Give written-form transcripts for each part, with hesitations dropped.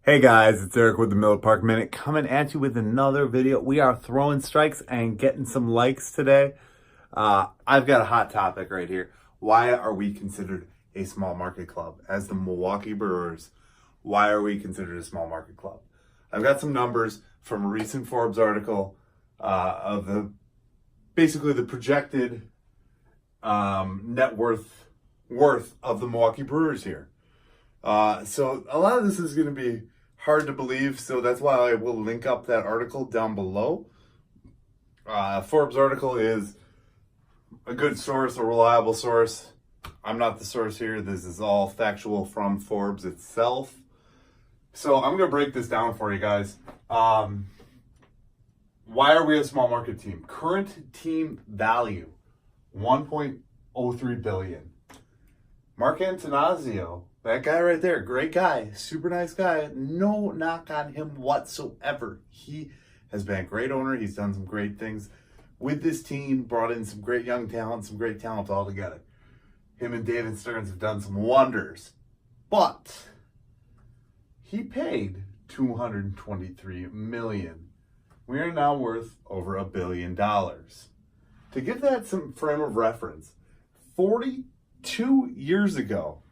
Hey guys, it's Eric with the Miller Park Minute coming at you with another video. We are throwing strikes and getting some likes today. I've got a hot topic right here. Why are we considered a small market club? As the Milwaukee Brewers, why are we considered a small market club? I've got some numbers from a recent Forbes article of basically the projected net worth of the Milwaukee Brewers here. So a lot of this is going to be hard to believe, so that's why I will link up that article down below. Forbes article is a good source, a reliable source. I'm not the source here. This is all factual from Forbes itself. So I'm going to break this down for you guys. Why are we a small market team? Current team value, $1.03 billion. Mark Antonazio, that guy right there, great guy, super nice guy. No knock on him whatsoever. He has been a great owner. He's done some great things with this team, brought in some great young talent, some great talent all together. Him and David Stearns have done some wonders. But he paid $223 million. We are now worth over $1 billion. To give that some frame of reference, 42 years ago,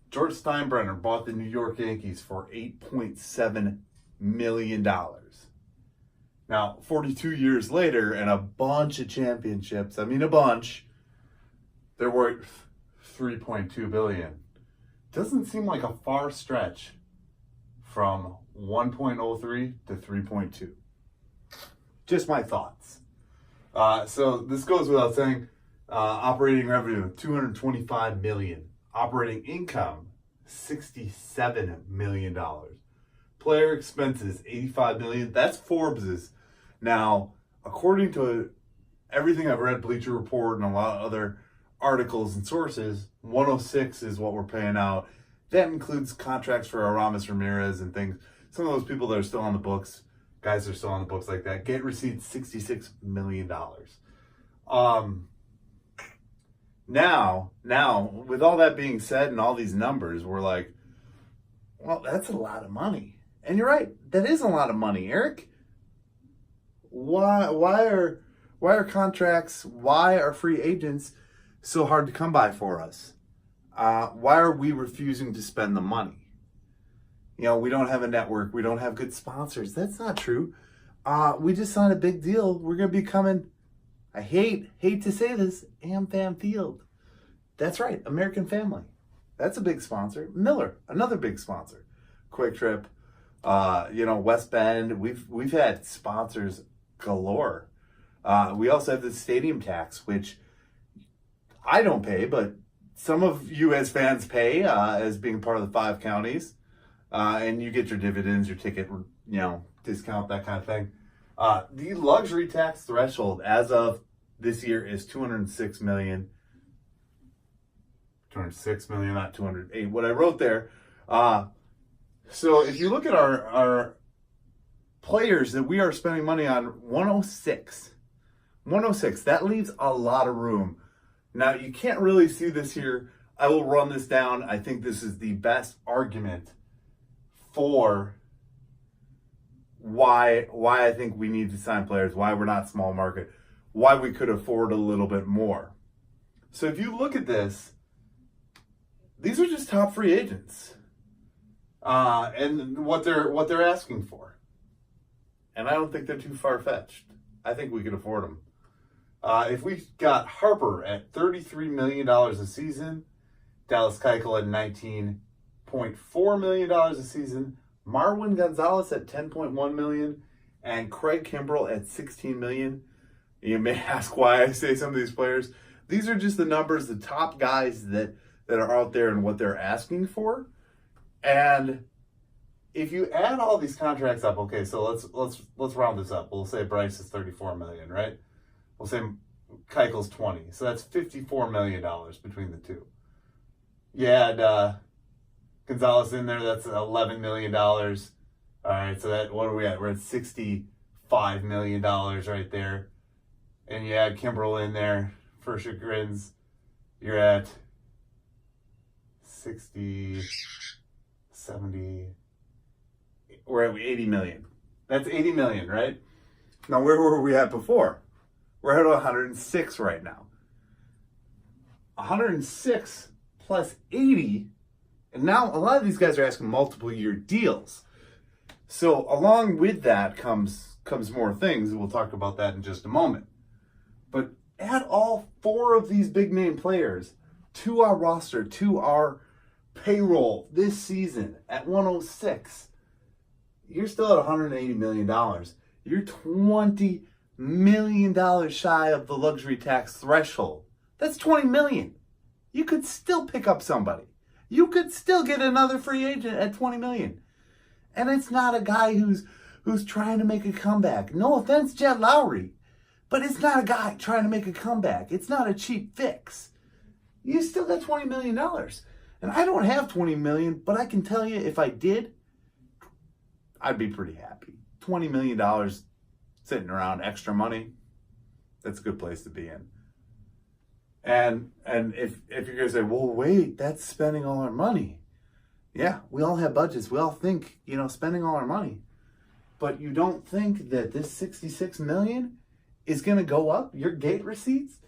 George Steinbrenner bought the New York Yankees for $8.7 million. Now, 42 years later, and a bunch of championships, they're worth $3.2 billion. Doesn't seem like a far stretch from 1.03 to 3.2. Just my thoughts. So this goes without saying. Operating revenue, $225 million. Operating income, $67 million. Player expenses, $85 million. That's Forbes's. Now, according to everything I've read, Bleacher Report and a lot of other articles and sources, 106 is what we're paying out. That includes contracts for Aramis Ramirez and things. Some of those people that are still on the books, guys that are still on the books like that, get received $66 million. Now, with all that being said and all these numbers, we're like, well, that's a lot of money. And you're right, that is a lot of money, Eric. Why are contracts, why are free agents so hard to come by for us? Why are we refusing to spend the money? You know, we don't have a network, we don't have good sponsors. That's not true. We just signed a big deal. We're going to be coming, I hate to say this, AmFam Field. That's right, American Family. That's a big sponsor. Miller, another big sponsor. Quick Trip, West Bend. We've had sponsors galore. We also have the stadium tax, which I don't pay, but some of you as fans pay as being part of the 5 counties. And you get your dividends, your ticket, discount, that kind of thing. The luxury tax threshold as of this year is $206 million. 206 million, not 208. What I wrote there. So if you look at our players that we are spending money on, 106. 106. That leaves a lot of room. Now, you can't really see this here. I will run this down. I think this is the best argument for why I think we need to sign players, why we're not small market, why we could afford a little bit more. So if you look at this, these are just top free agents, and what they're asking for. And I don't think they're too far-fetched. I think we could afford them. If we got Harper at $33 million a season, Dallas Kuechel at $19.4 million a season, Marwin Gonzalez at $10.1 million, and Craig Kimbrel at $16 million. You may ask why I say some of these players. These are just the numbers, the top guys that are out there and what they're asking for. And if you add all these contracts up, okay, so let's round this up. We'll say Bryce is $34 million, right? We'll say Keichel's 20. So that's $54 million between the two. You add Gonzalez in there, that's $11 million. All right, so that, what are we at? We're at $65 million right there. And you add Kimbrel in there for chagrins, you're at 60, 70, right, 80 million. That's 80 million, right? Now, where were we at before? We're at 106 right now. 106 plus 80, and now a lot of these guys are asking multiple year deals. So along with that comes more things, and we'll talk about that in just a moment. But add all 4 of these big name players to our roster, to our payroll this season at 106. You're still at $180 million. You're $20 million shy of the luxury tax threshold. That's $20 million. You could still pick up somebody. You could still get another free agent at $20 million. And it's not a guy who's trying to make a comeback. No offense, Jed Lowry, but it's not a guy trying to make a comeback. It's not a cheap fix. You still got $20 million. And I don't have $20 million, but I can tell you if I did, I'd be pretty happy. $20 million sitting around, extra money, that's a good place to be in. And if you're going to say, well, wait, that's spending all our money. Yeah, we all have budgets. We all think, spending all our money. But you don't think that this $66 million is going to go up? Your gate receipts?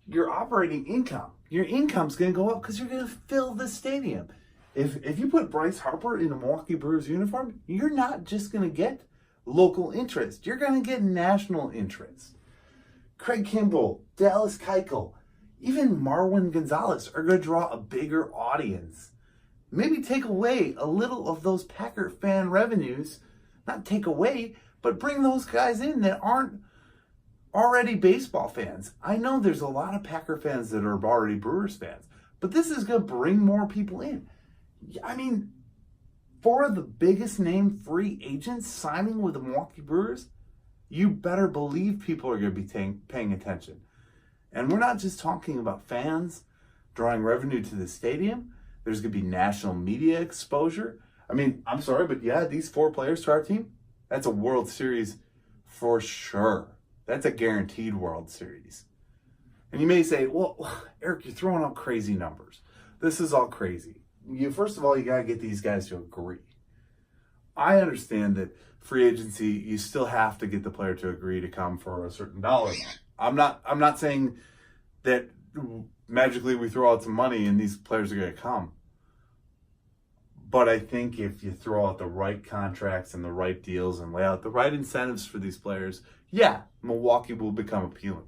Your operating income. Your income's going to go up because you're going to fill the stadium. If you put Bryce Harper in a Milwaukee Brewers uniform, you're not just going to get local interest. You're going to get national interest. Craig Kimbrel, Dallas Kuechel, even Marwin Gonzalez are going to draw a bigger audience. Maybe take away a little of those Packer fan revenues. Not take away, but bring those guys in that aren't already baseball fans. I know there's a lot of Packer fans that are already Brewers fans, but this is going to bring more people in. I mean, 4 of the biggest name free agents signing with the Milwaukee Brewers, you better believe people are going to be paying attention. And we're not just talking about fans drawing revenue to the stadium. There's going to be national media exposure. I mean, I'm sorry, but yeah, these 4 players to our team, that's a World Series for sure. That's a guaranteed World Series. And you may say, well, Eric, you're throwing out crazy numbers. This is all crazy. First of all, you got to get these guys to agree. I understand that free agency, you still have to get the player to agree to come for a certain dollar amount. I'm not saying that magically we throw out some money and these players are going to come. But I think if you throw out the right contracts and the right deals and lay out the right incentives for these players, yeah, Milwaukee will become appealing.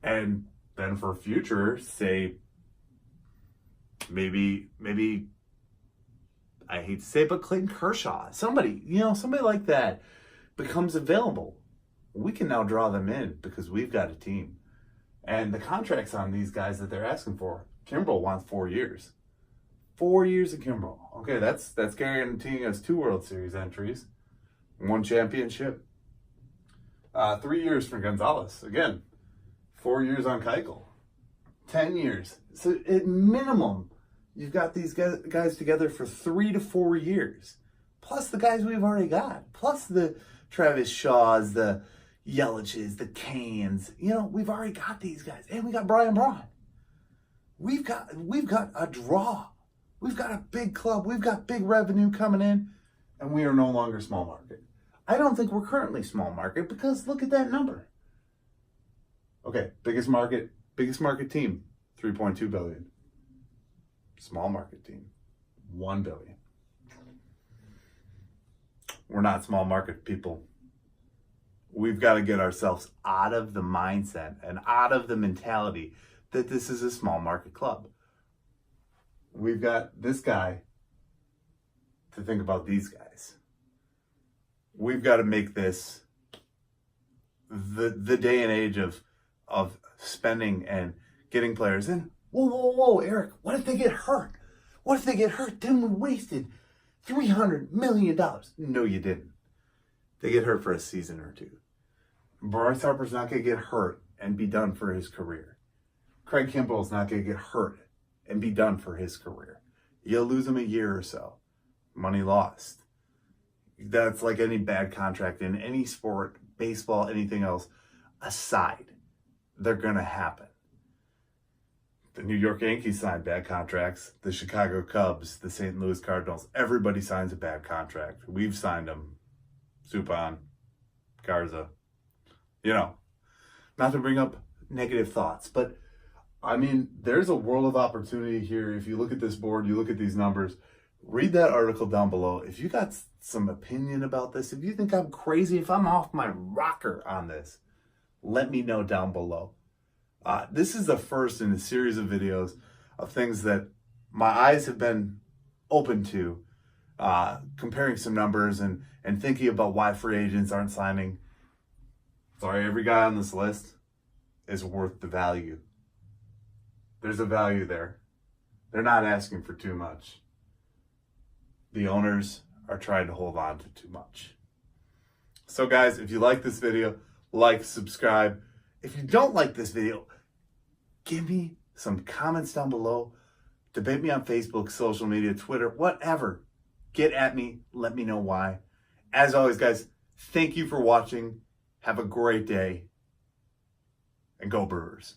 And then for future, say, maybe I hate to say it, but Clayton Kershaw, somebody like that becomes available. We can now draw them in because we've got a team. And the contracts on these guys that they're asking for, Kimbrel wants 4 years. 4 years of Kimbrel. Okay, that's guaranteeing us 2 World Series entries, 1 championship. 3 years for Gonzalez. Again, 4 years on Kuechel. 10 years. So at minimum, you've got these guys together for 3 to 4 years. Plus the guys we've already got. Plus the Travis Shaws, the Yelich's, the Canes. We've already got these guys. And we got Brian Braun. We've got a draw. We've got a big club. We've got big revenue coming in. And we are no longer small market. I don't think we're currently small market because look at that number. Okay, biggest market team, 3.2 billion. Small market team, 1 billion. We're not small market people. We've got to get ourselves out of the mindset and out of the mentality that this is a small market club. We've got this guy to think about these guys. We've got to make this the day and age of spending and getting players in. Whoa, Eric, what if they get hurt? What if they get hurt? Then we wasted $300 million. No, you didn't. They get hurt for a season or 2. Bryce Harper's not going to get hurt and be done for his career. Craig Kimbrel's not going to get hurt and be done for his career. You'll lose him a year or so. Money lost. That's like any bad contract in any sport, baseball, anything else aside. They're going to happen. The New York Yankees signed bad contracts. The Chicago Cubs, the St. Louis Cardinals, everybody signs a bad contract. We've signed them. Suppan, Garza. You know, not to bring up negative thoughts, but I mean, there's a world of opportunity here. If you look at this board, you look at these numbers, read that article down below. If you got some opinion about this, if you think I'm crazy, if I'm off my rocker on this, let me know down below. This is the first in a series of videos of things that my eyes have been open to, comparing some numbers and thinking about why free agents aren't signing. Sorry, every guy on this list is worth the value. There's a value there. They're not asking for too much. The owners are trying to hold on to too much. So guys, if you like this video, like, subscribe. If you don't like this video, give me some comments down below. Debate me on Facebook, social media, Twitter, whatever. Get at me. Let me know why. As always, guys, thank you for watching. Have a great day. And go Brewers.